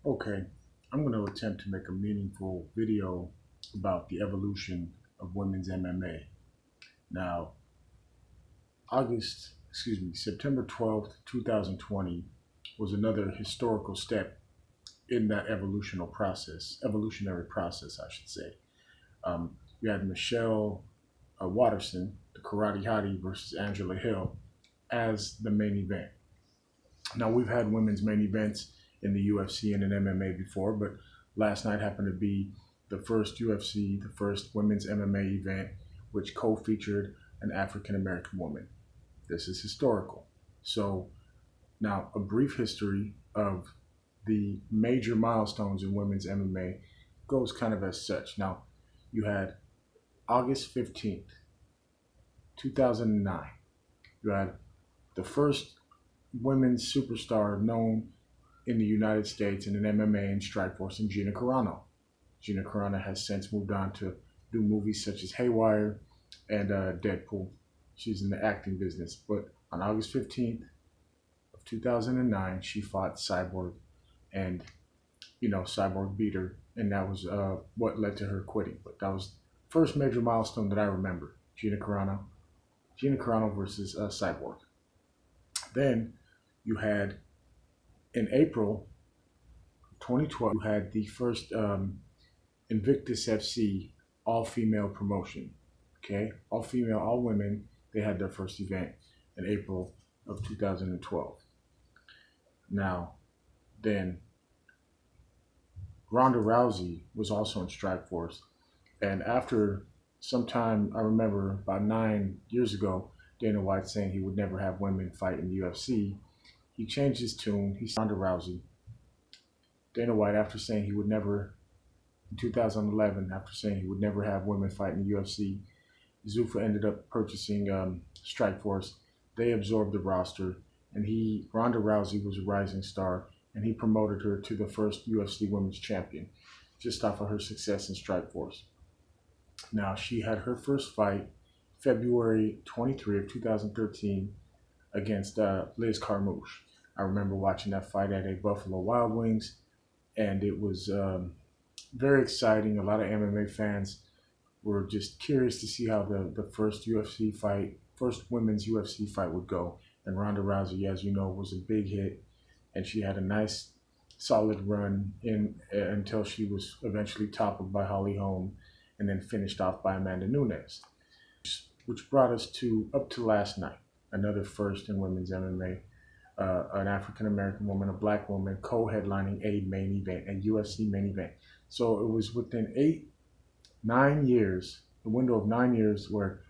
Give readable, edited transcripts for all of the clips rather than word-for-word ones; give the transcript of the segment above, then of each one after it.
Okay, I'm going to attempt to make a meaningful video about the evolution of women's MMA. Now, September 12th, 2020 was another historical step in that evolutionary process, I should say. We had Michelle Waterson, the Karate Hottie versus Angela Hill as the main event. Now, we've had women's main events in the UFC and in MMA before, but last night happened to be the first women's MMA event, which co-featured an African American woman. This is historical. So now a brief history of the major milestones in women's MMA goes kind of as such. Now, you had August 15th, 2009. You had the first women's superstar known in the United States in an MMA and Strikeforce in Gina Carano. Gina Carano has since moved on to do movies such as Haywire and Deadpool. She's in the acting business. But on August 15th of 2009, she fought Cyborg, and Cyborg beat her, and that was what led to her quitting. But that was the first major milestone that I remember. Gina Carano versus Cyborg. Then you had, in April 2012, you had the first Invictus FC all-female promotion. Okay, all female, all women. They had their first event in April of 2012. Now, then Ronda Rousey was also in Strikeforce, and after some time, I remember about 9 years ago, Dana White saying he would never have women fight in the UFC. He changed his tune. He said Ronda Rousey. Dana White, after saying he would never, in 2011, after saying he would never have women fight in the UFC, Zuffa ended up purchasing Strikeforce. They absorbed the roster, and Ronda Rousey was a rising star, and he promoted her to the first UFC Women's Champion, just off of her success in Strikeforce. Now, she had her first fight February 23 of 2013 against Liz Carmouche. I remember watching that fight at a Buffalo Wild Wings, and it was very exciting. A lot of MMA fans were just curious to see how the first women's UFC fight would go. And Ronda Rousey, as you know, was a big hit, and she had a nice, solid run until she was eventually toppled by Holly Holm, and then finished off by Amanda Nunes, which brought us up to last night, another first in women's MMA. An African American woman, a black woman, co-headlining a main event, a UFC main event. So it was within 9 years, a window of 9 years, where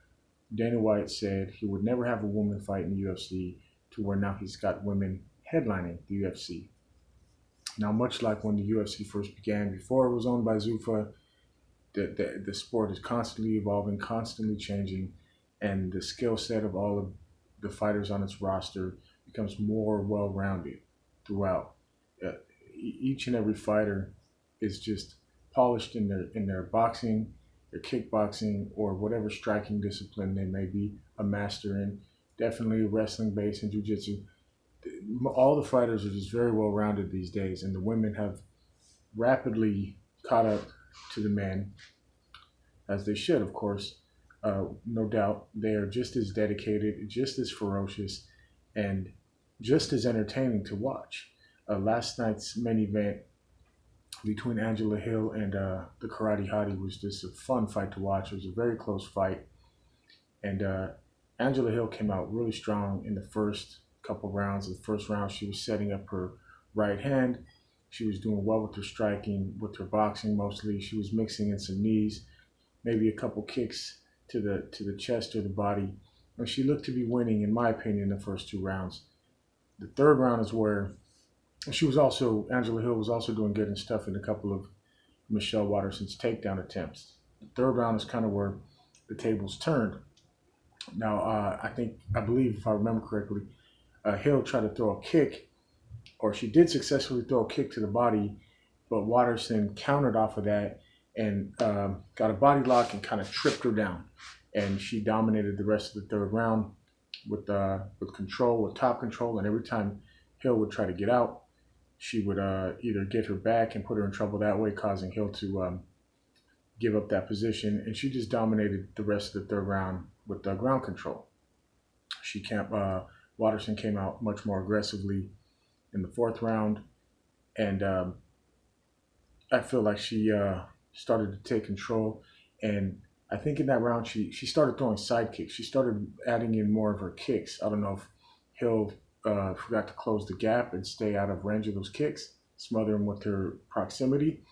Dana White said he would never have a woman fight in the UFC, to where now he's got women headlining the UFC. Now, much like when the UFC first began, before it was owned by Zuffa, the sport is constantly evolving, constantly changing, and the skill set of all of the fighters on its roster becomes more well-rounded throughout. Each and every fighter is just polished in their boxing, their kickboxing, or whatever striking discipline they may be a master in. Definitely wrestling base and jiu-jitsu. All the fighters are just very well-rounded these days, and the women have rapidly caught up to the men, as they should, of course. No doubt, they are just as dedicated, just as ferocious, and just as entertaining to watch. Last night's main event between Angela Hill and the Karate Hottie was just a fun fight to watch. It was a very close fight, and Angela Hill came out really strong in the first couple rounds. The first round, she was setting up her right hand. She was doing well with her striking, with her boxing mostly. She was mixing in some knees, maybe a couple kicks to the chest or the body. And she looked to be winning, in my opinion, the first 2 rounds. The third round is where Angela Hill was also doing good and stuff in a couple of Michelle Waterson's takedown attempts. The third round is kind of where the tables turned. Now, I believe, if I remember correctly, Hill tried to throw a kick, or she did successfully throw a kick to the body, but Waterson countered off of that and got a body lock and kind of tripped her down. And she dominated the rest of the third round with control, with top control. And every time Hill would try to get out, she would either get her back and put her in trouble that way, causing Hill to give up that position. And she just dominated the rest of the third round with ground control. She can't. Waterson came out much more aggressively in the fourth round, and I feel like she started to take control. And I think in that round she started throwing side kicks. She started adding in more of her kicks. I don't know if Hill forgot to close the gap and stay out of range of those kicks, smother him with her proximity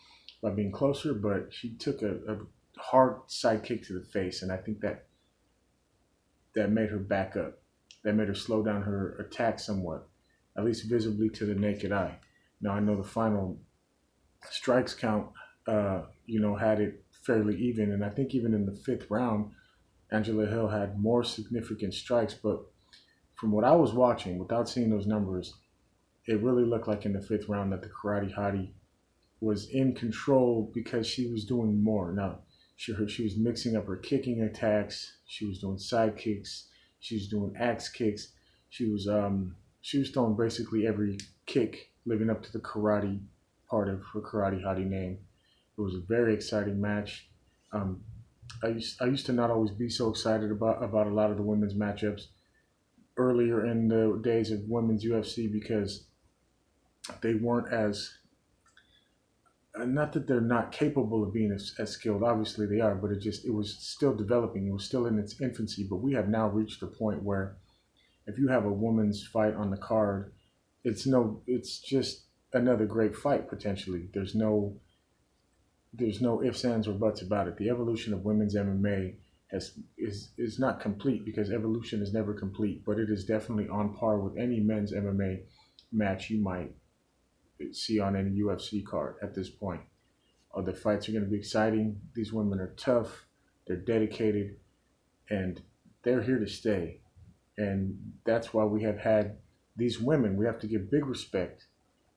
by being closer, but she took a hard side kick to the face, and I think that made her back up. That made her slow down her attack somewhat, at least visibly to the naked eye. Now I know the final strikes count, had it fairly even, and I think even in the fifth round, Angela Hill had more significant strikes. But from what I was watching, without seeing those numbers, it really looked like in the fifth round that the Karate Hottie was in control because she was doing more. Now, she was mixing up her kicking attacks. She was doing side kicks. She was doing axe kicks. She was throwing basically every kick living up to the karate part of her Karate Hottie name. It was a very exciting match. I used to not always be so excited about a lot of the women's matchups earlier in the days of women's UFC because they weren't as, not that they're not capable of being as skilled, obviously they are, but it was still developing. It was still in its infancy, but we have now reached a point where if you have a women's fight on the card, it's just another great fight potentially. There's no ifs, ands, or buts about it. The evolution of women's MMA is not complete because evolution is never complete, but it is definitely on par with any men's MMA match you might see on any UFC card at this point. The fights are going to be exciting. These women are tough, they're dedicated, and they're here to stay. And that's why we have had these women. We have to give big respect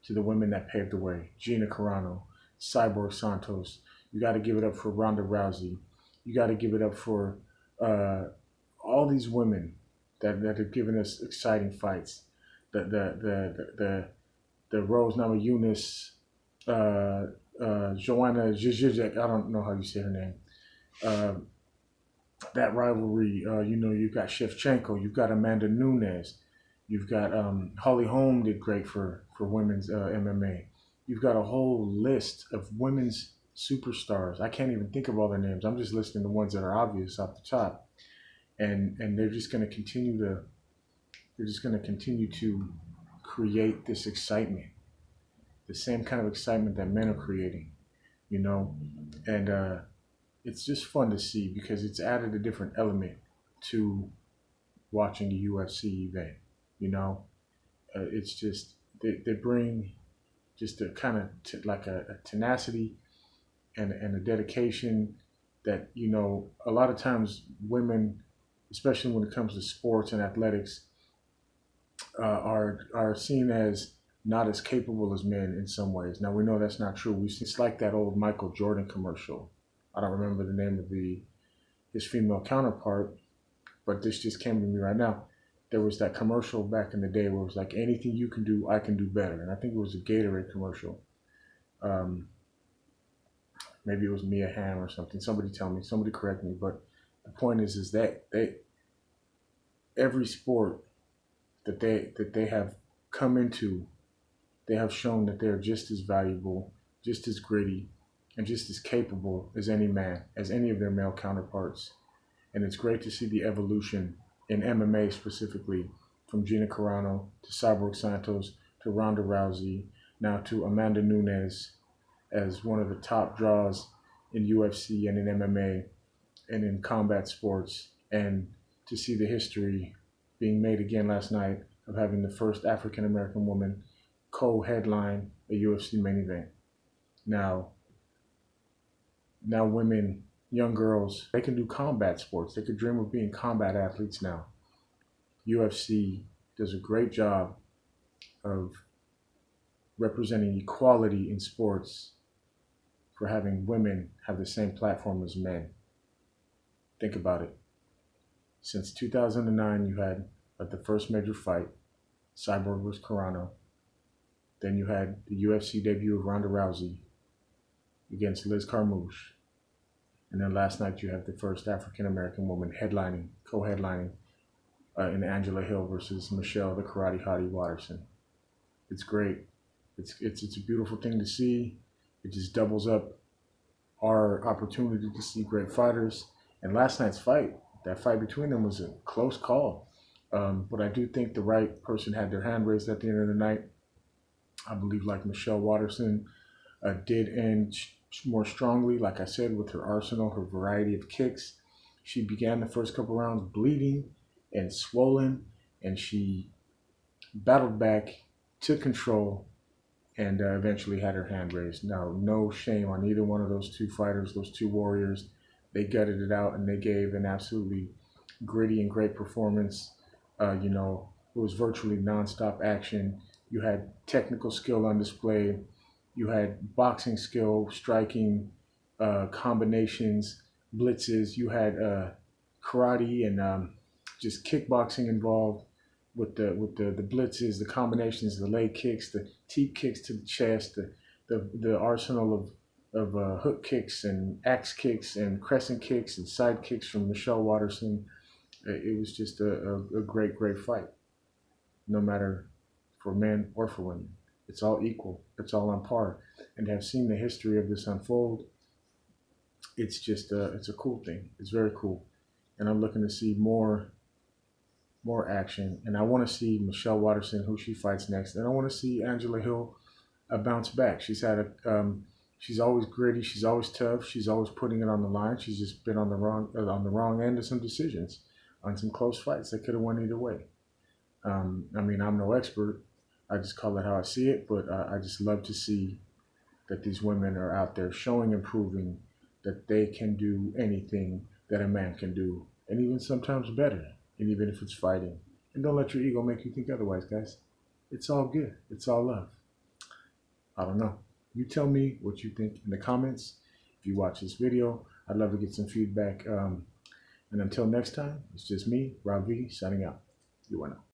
to the women that paved the way. Gina Carano, Cyborg Santos. You got to give it up for Ronda Rousey. You got to give it up for all these women that have given us exciting fights. The Rose Namajunas, Joanna Jędrzejczyk, I don't know how you say her name. That rivalry, you've got Shevchenko, you've got Amanda Nunes, you've got Holly Holm did great for women's MMA. You've got a whole list of women's superstars. I can't even think of all their names. I'm just listing the ones that are obvious off the top, and they're just going to continue to create this excitement, the same kind of excitement that men are creating, and it's just fun to see because it's added a different element to watching a UFC event. It's just they bring just a kind of like a tenacity and a dedication that a lot of times women, especially when it comes to sports and athletics, are seen as not as capable as men in some ways. Now we know that's not true. It's like that old Michael Jordan commercial. I don't remember the name of his female counterpart, but this just came to me right now. There was that commercial back in the day where it was like, anything you can do, I can do better. And I think it was a Gatorade commercial. Maybe it was Mia Hamm or something. Somebody correct me. But the point is that every sport that they have come into, they have shown that they're just as valuable, just as gritty, and just as capable as any man, as any of their male counterparts. And it's great to see the evolution in MMA specifically, from Gina Carano to Cyborg Santos to Ronda Rousey, now to Amanda Nunes as one of the top draws in UFC and in MMA and in combat sports, and to see the history being made again last night of having the first African American woman co-headline a UFC main event. Now women, young girls, they can do combat sports. They could dream of being combat athletes now. UFC does a great job of representing equality in sports for having women have the same platform as men. Think about it. Since 2009, you had the first major fight, Cyborg vs. Carano. Then you had the UFC debut of Ronda Rousey against Liz Carmouche. And then last night you have the first African-American woman co-headlining in Angela Hill versus Michelle, the Karate Hottie Waterson. It's great. It's a beautiful thing to see. It just doubles up our opportunity to see great fighters. And last night's fight, that fight between them was a close call. But I do think the right person had their hand raised at the end of the night. I believe like Michelle Waterson did end more strongly, like I said, with her arsenal, her variety of kicks. She began the first couple rounds bleeding and swollen, and she battled back, took control, and eventually had her hand raised. Now, no shame on either one of those two fighters, those two warriors. They gutted it out, and they gave an absolutely gritty and great performance. It was virtually nonstop action. You had technical skill on display. You had boxing skill, striking, combinations, blitzes. You had karate and just kickboxing involved with the blitzes, the combinations, the leg kicks, the teep kicks to the chest, the arsenal of hook kicks and axe kicks and crescent kicks and side kicks from Michelle Waterson. It was just a great fight, no matter for men or for women. It's all equal. It's all on par. And to have seen the history of this unfold, it's just it's a cool thing. It's very cool. And I'm looking to see more action. And I want to see Michelle Waterson, who she fights next. And I want to see Angela Hill bounce back. She's always gritty. She's always tough. She's always putting it on the line. She's just been on the wrong end of some decisions, on some close fights that could have went either way. I'm no expert. I just call it how I see it, but I just love to see that these women are out there showing and proving that they can do anything that a man can do, and even sometimes better, and even if it's fighting. And don't let your ego make you think otherwise, guys. It's all good. It's all love. I don't know. You tell me what you think in the comments. If you watch this video, I'd love to get some feedback. And until next time, it's just me, Ravi, signing out. You are now.